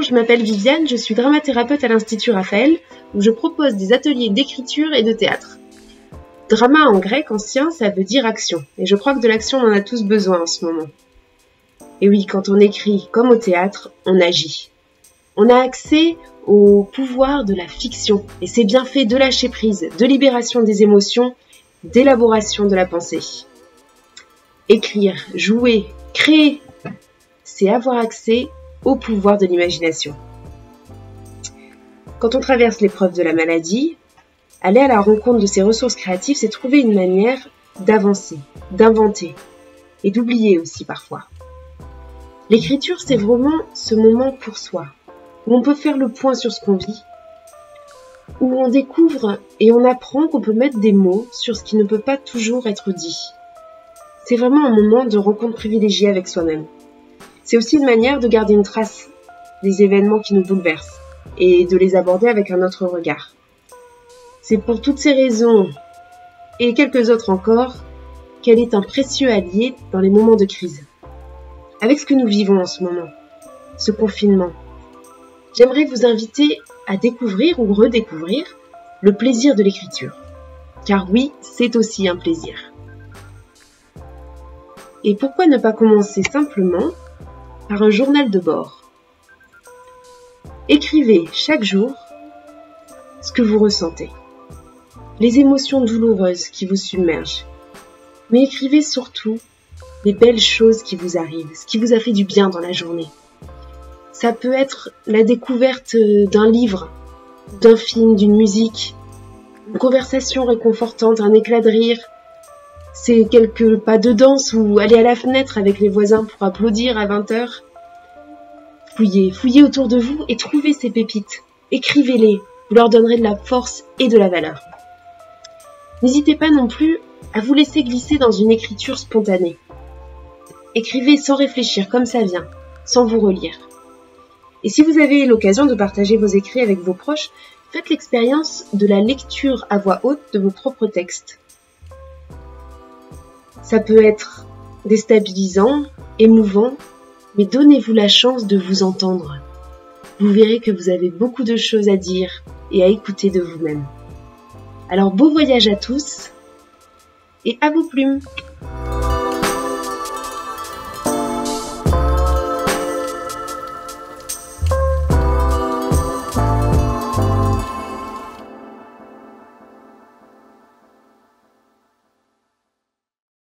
je m'appelle Viviane, je suis dramathérapeute à l'Institut Raphaël, où je propose des ateliers d'écriture et de théâtre. Drama en grec ancien, ça veut dire action, et je crois que de l'action on en a tous besoin en ce moment. Et oui, quand on écrit comme au théâtre, on agit. On a accès au pouvoir de la fiction, et ses bienfaits de lâcher prise, de libération des émotions, d'élaboration de la pensée. Écrire, jouer, créer, c'est avoir accès au pouvoir de l'imagination. Quand on traverse l'épreuve de la maladie, aller à la rencontre de ses ressources créatives, c'est trouver une manière d'avancer, d'inventer et d'oublier aussi parfois. L'écriture, c'est vraiment ce moment pour soi, où on peut faire le point sur ce qu'on vit, où on découvre et on apprend qu'on peut mettre des mots sur ce qui ne peut pas toujours être dit. C'est vraiment un moment de rencontre privilégiée avec soi-même. C'est aussi une manière de garder une trace des événements qui nous bouleversent et de les aborder avec un autre regard. C'est pour toutes ces raisons et quelques autres encore qu'elle est un précieux allié dans les moments de crise. Avec ce que nous vivons en ce moment, ce confinement, j'aimerais vous inviter à découvrir ou redécouvrir le plaisir de l'écriture. Car oui, c'est aussi un plaisir. Et pourquoi ne pas commencer simplement par un journal de bord? Écrivez chaque jour ce que vous ressentez, les émotions douloureuses qui vous submergent, mais écrivez surtout les belles choses qui vous arrivent, ce qui vous a fait du bien dans la journée. Ça peut être la découverte d'un livre, d'un film, d'une musique, une conversation réconfortante, un éclat de rire. C'est quelques pas de danse ou aller à la fenêtre avec les voisins pour applaudir à 20h. Fouillez autour de vous et trouvez ces pépites. Écrivez-les, vous leur donnerez de la force et de la valeur. N'hésitez pas non plus à vous laisser glisser dans une écriture spontanée. Écrivez sans réfléchir, comme ça vient, sans vous relire. Et si vous avez l'occasion de partager vos écrits avec vos proches, faites l'expérience de la lecture à voix haute de vos propres textes. Ça peut être déstabilisant, émouvant, mais donnez-vous la chance de vous entendre. Vous verrez que vous avez beaucoup de choses à dire et à écouter de vous-même. Alors beau voyage à tous et à vos plumes!